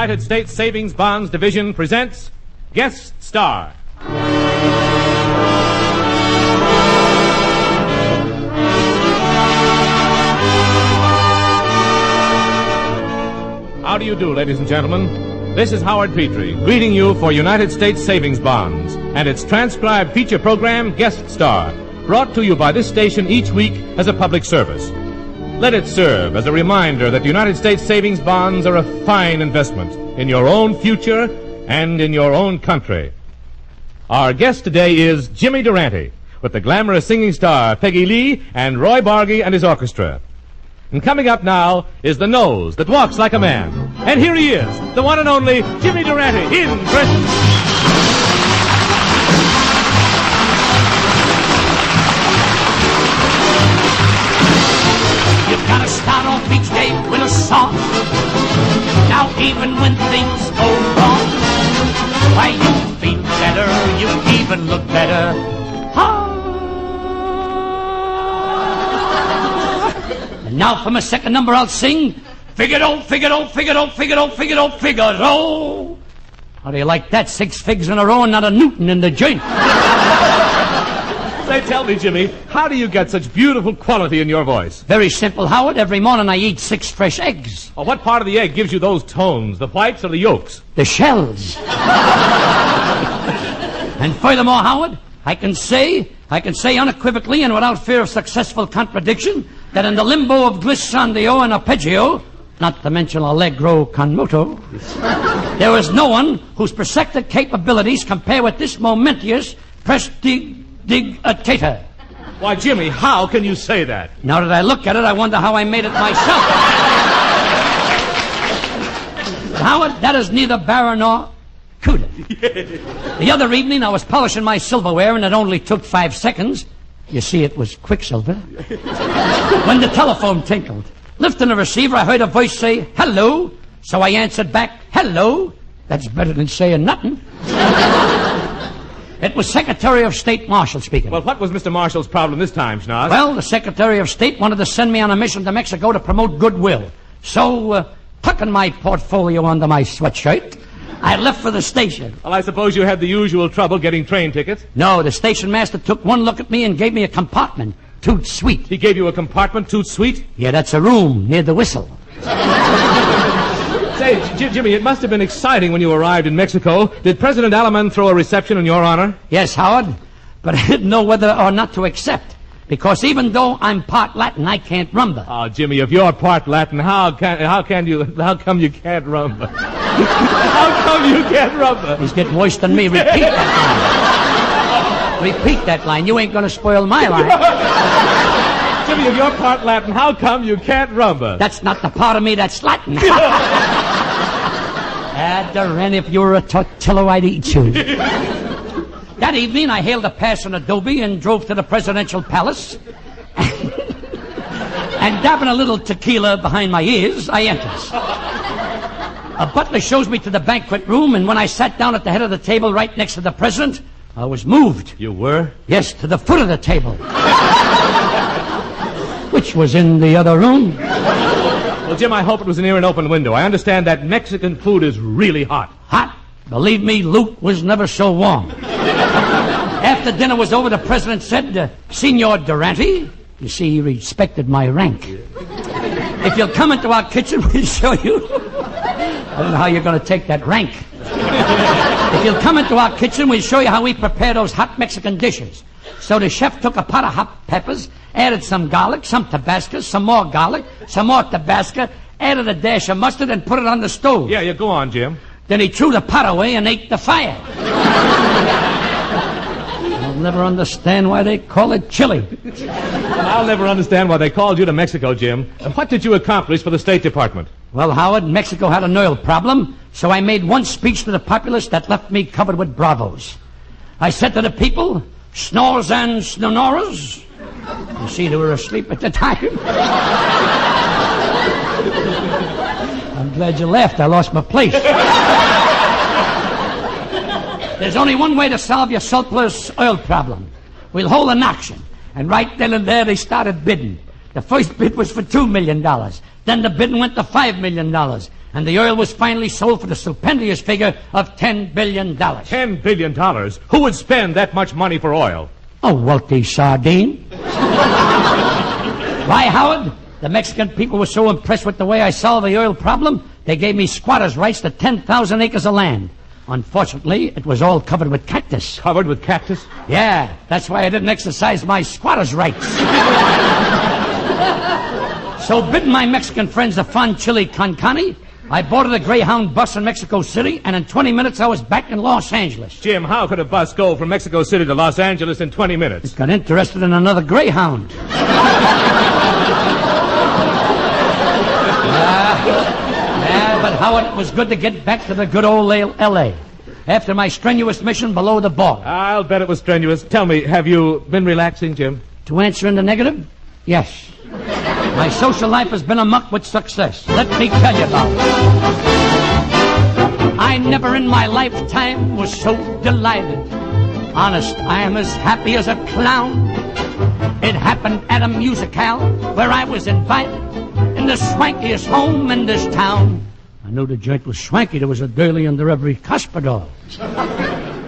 United States Savings Bonds Division presents Guest Star. How do you do, ladies and gentlemen? This is Howard Petrie, greeting you for United States Savings Bonds and its transcribed feature program, Guest Star, brought to you by this station each week as a public service. Let it serve as a reminder that United States Savings Bonds are a fine investment in your own future and in your own country. Our guest today is Jimmy Durante, with the glamorous singing star Peggy Lee and Roy Bargy and his orchestra. And coming up now is the nose that walks like a man. And here he is, the one and only Jimmy Durante in Britain. You gotta start off each day with a song. Now even when things go wrong, why, you feel better, you even look better. And now for my second number I'll sing Figaro, Figaro, Figaro, Figaro, Figaro, Figaro. How do you like that? 6 figs in a row and not a Newton in the joint. Say, tell me, Jimmy, how do you get such beautiful quality in your voice? Very simple, Howard. Every morning I eat 6 fresh eggs. Oh, what part of the egg gives you those tones, the whites or the yolks? The shells. And furthermore, Howard, I can say unequivocally and without fear of successful contradiction that in the limbo of glissando and arpeggio, not to mention allegro con moto, there is no one whose perfected capabilities compare with this momentous prestidigitator. Why, Jimmy, how can you say that? Now that I look at it, I wonder how I made it myself. Howard, that is neither Baron nor Cuda. The other evening, I was polishing my silverware, and it only took 5 seconds. You see, it was Quicksilver. When the telephone tinkled. Lifting the receiver, I heard a voice say, "Hello." So I answered back, "Hello." That's better than saying nothing. It was Secretary of State Marshall speaking. Well, what was Mr. Marshall's problem this time, Schnoz? Well, the Secretary of State wanted to send me on a mission to Mexico to promote goodwill. So, tucking my portfolio under my sweatshirt, I left for the station. Well, I suppose you had the usual trouble getting train tickets? No, the station master took one look at me and gave me a compartment. Toot sweet. He gave you a compartment, toot sweet? Yeah, that's a room near the whistle. Say, Jimmy, it must have been exciting when you arrived in Mexico. Did President Alaman throw a reception in your honor? Yes, Howard, but I didn't know whether or not to accept. Because even though I'm part Latin, I can't rumba. Oh, Jimmy, if you're part Latin, how come you can't rumba? How come you can't rumba? He's getting worse than me. Repeat that line. Repeat that line. You ain't going to spoil my line. Jimmy, if you're part Latin, how come you can't rumba? That's not the part of me that's Latin. Darren, if you were a tortillo, I'd eat you. That evening, I hailed a passing adobe and drove to the presidential palace. And dabbing a little tequila behind my ears, I enters. A butler shows me to the banquet room, and when I sat down at the head of the table right next to the president, I was moved. You were? Yes, to the foot of the table. Which was in the other room. Well, Jim, I hope it was near an open window. I understand that Mexican food is really hot. Hot? Believe me, Luke was never so warm. After dinner was over, the president said, "Senor Durante," you see, he respected my rank. "If you'll come into our kitchen, we'll show you." I don't know how you're going to take that rank. "If you'll come into our kitchen, we'll show you how we prepare those hot Mexican dishes." So the chef took a pot of hot peppers, added some garlic, some Tabasco, some more garlic, some more Tabasco, added a dash of mustard, and put it on the stove. Yeah, go on, Jim. Then he threw the pot away and ate the fire. I'll never understand why they call it chili. I'll never understand why they called you to Mexico, Jim. And what did you accomplish for the State Department? Well, Howard, Mexico had an oil problem, so I made one speech to the populace that left me covered with bravos. I said to the people, "Snores and snonoras." You see, they were asleep at the time. I'm glad you laughed. I lost my place. There's only one way to solve your surplus oil problem. We'll hold an auction. And right then and there, they started bidding. The first bid was for $2 million. Then the bidding went to $5 million. And the oil was finally sold for the stupendous figure of $10 billion. $10 billion? Who would spend that much money for oil? A wealthy sardine. Why, Howard, the Mexican people were so impressed with the way I solved the oil problem, they gave me squatters' rights to 10,000 acres of land. Unfortunately, it was all covered with cactus. Covered with cactus? Yeah, that's why I didn't exercise my squatters' rights. So, bidding my Mexican friends a fond chili con carne, I boarded a Greyhound bus in Mexico City, and in 20 minutes I was back in Los Angeles. Jim, how could a bus go from Mexico City to Los Angeles in 20 minutes? Got interested in another Greyhound. But Howard, it was good to get back to the good old L.A. after my strenuous mission below the border. I'll bet it was strenuous. Tell me, have you been relaxing, Jim? To answer in the negative, yes. My social life has been amuck with success. Let me tell you about it. I never in my lifetime was so delighted. Honest, I am as happy as a clown. It happened at a musicale where I was invited in the swankiest home in this town. I knew the joint was swanky. There was a girlie under every cuspidor.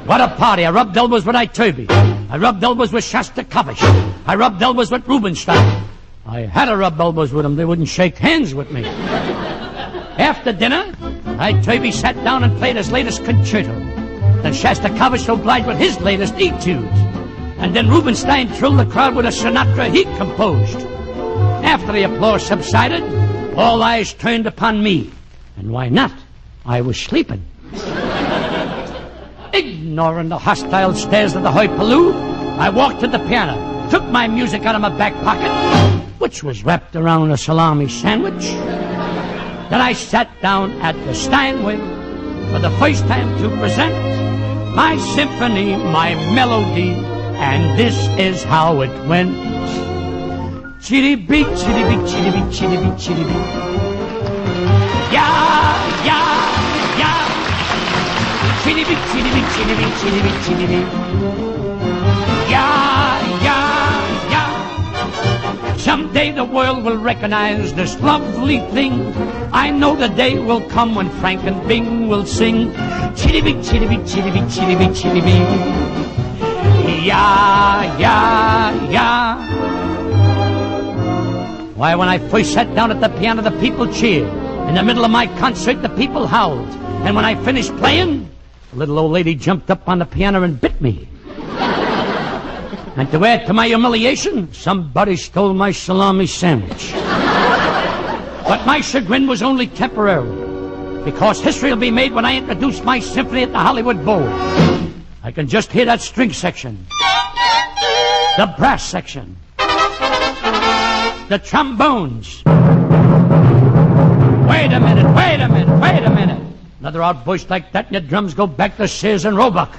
What a party. I rubbed elbows with Itobi. I rubbed elbows with Shostakovich. I rubbed elbows with Rubinstein. I had to rub elbows with them. They wouldn't shake hands with me. After dinner, Itobi sat down and played his latest concerto. Then Shostakovich obliged with his latest etudes. And then Rubinstein thrilled the crowd with a Sinatra he composed. After the applause subsided, all eyes turned upon me. And why not? I was sleeping. Ignoring the hostile stares of the hoi pollou, I walked to the piano, took my music out of my back pocket, which was wrapped around a salami sandwich. Then I sat down at the Steinway for the first time to present my symphony, my melody, and this is how it went. Chitty-beat, chitty-beat, chitty-beat, chitty-beat, chitty-beat. Yeah, yeah, yeah. Chitty-beat, chitty-beat, chitty-beat, chitty-beat, chitty-beat. Yeah, yeah, yeah. Someday the world will recognize this lovely thing. I know the day will come when Frank and Bing will sing. Chitty-beat, chitty-beat, chitty-beat, chitty-beat, chitty-beat. Yeah, yeah, yeah. Why, when I first sat down at the piano, the people cheered. In the middle of my concert, the people howled. And when I finished playing, the little old lady jumped up on the piano and bit me. And to add to my humiliation, somebody stole my salami sandwich. But my chagrin was only temporary, because history will be made when I introduce my symphony at the Hollywood Bowl. I can just hear that string section, the brass section, the trombones. Wait a minute, wait a minute, wait a minute. Another outburst like that and your drums go back to Sears and Roebuck.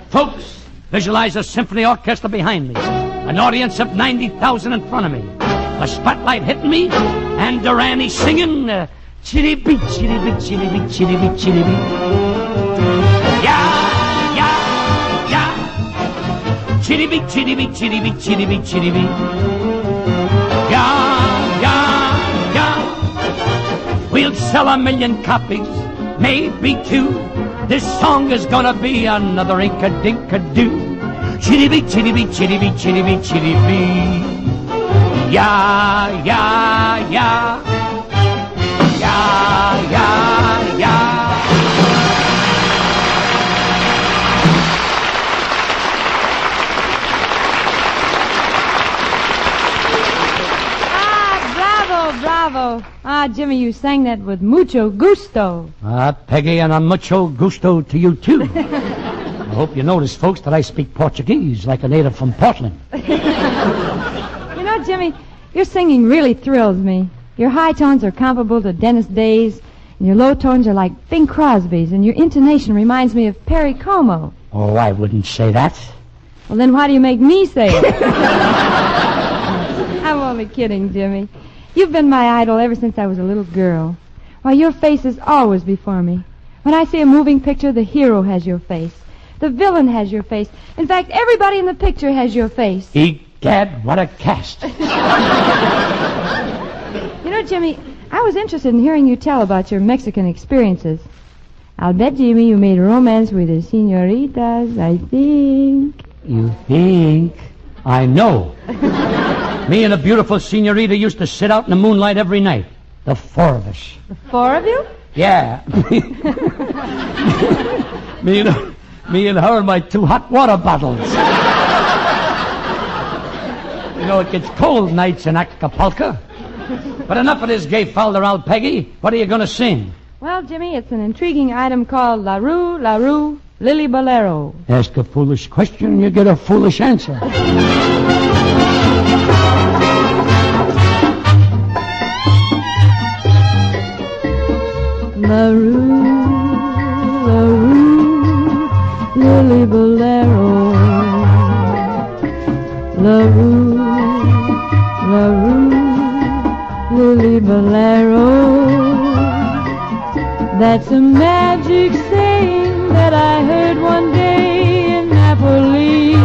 Folks, visualize a symphony orchestra behind me, an audience of 90,000 in front of me, a spotlight hitting me, and Durante singing, chitty-beat, chitty-beat, chitty-beat, chitty-beat, chitty-beat. Yeah, yeah, yeah. Chitty-beat, chitty-beat, chitty-beat, chitty-beat, chitty-beat. Yeah, yeah, yeah. We'll sell 1 million copies, maybe 2. This song is gonna be another ink-a-dink-a-doo. Chitty-beat, chitty-beat, chitty-beat, chitty-beat, chitty-beat. Yeah, yeah, yeah. Yeah, yeah, yeah. Bravo. Jimmy, you sang that with mucho gusto. Peggy, and a mucho gusto to you, too. I hope you notice, folks, that I speak Portuguese like a native from Portland. You know, Jimmy, your singing really thrills me. Your high tones are comparable to Dennis Day's, and your low tones are like Bing Crosby's, and your intonation reminds me of Perry Como. Oh, I wouldn't say that. Well, then why do you make me say it? I'm only kidding, Jimmy. You've been my idol ever since I was a little girl. Why, your face is always before me. When I see a moving picture, the hero has your face. The villain has your face. In fact, everybody in the picture has your face. Egad, what a cast. You know, Jimmy, I was interested in hearing you tell about your Mexican experiences. I'll bet, Jimmy, you made romance with the senoritas, I think. You think? I know. Me and a beautiful senorita used to sit out in the moonlight every night. The four of us. The four of you? Yeah. me and her and my 2 hot water bottles. You know, it gets cold nights in Acapulco. But enough of this gay falderal, Peggy. What are you going to sing? Well, Jimmy, it's an intriguing item called La Rue, Lily Bolero. Ask a foolish question, you get a foolish answer. La Rue, Lily Bolero. La Rue, Lily Bolero. That's a magic saying that I heard one day in Napoli,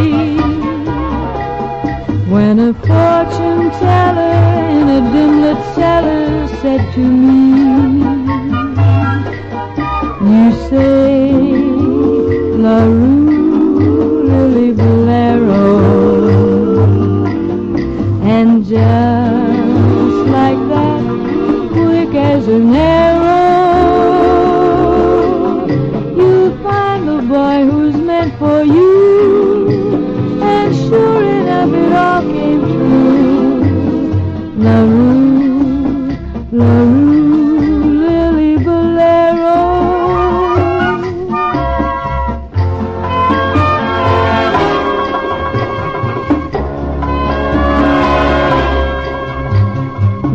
when a fortune teller in a dimlit cellar said to me, you say, La Rue, Lily Bolero, and just like that, quick as an arrow, you'll find the boy who's meant for you, and sure enough it all came true. La Rue, Lily Bolero.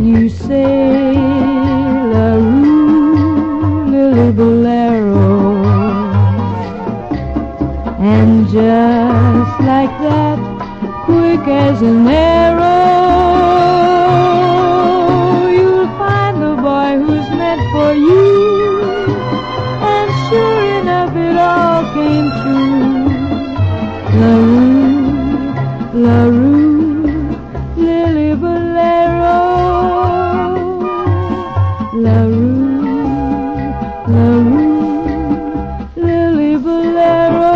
You say, La Rue, Lily Bolero, and just like that, quick as an arrow, you'll find the boy who's meant for you, and sure enough it all came true. La Rue, Lily Bolero. La Rue, Lily Bolero.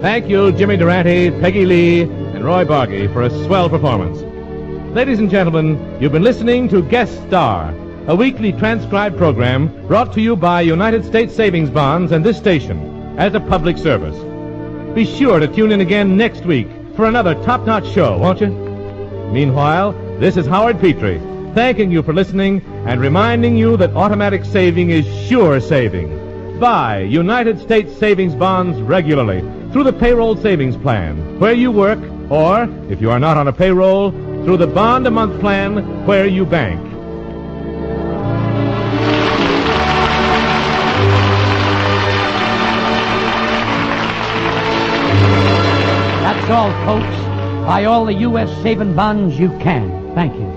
Thank you, Jimmy Durante, Peggy Lee, and Roy Bargy for a swell performance. Ladies and gentlemen, you've been listening to Guest Star, a weekly transcribed program brought to you by United States Savings Bonds and this station as a public service. Be sure to tune in again next week for another top-notch show, won't you? Meanwhile, this is Howard Petrie, thanking you for listening and reminding you that automatic saving is sure saving. Buy United States Savings Bonds regularly through the payroll savings plan where you work, or, if you are not on a payroll, through the bond-a-month plan where you bank. That's all, folks. Buy all the U.S. saving bonds you can. Thank you.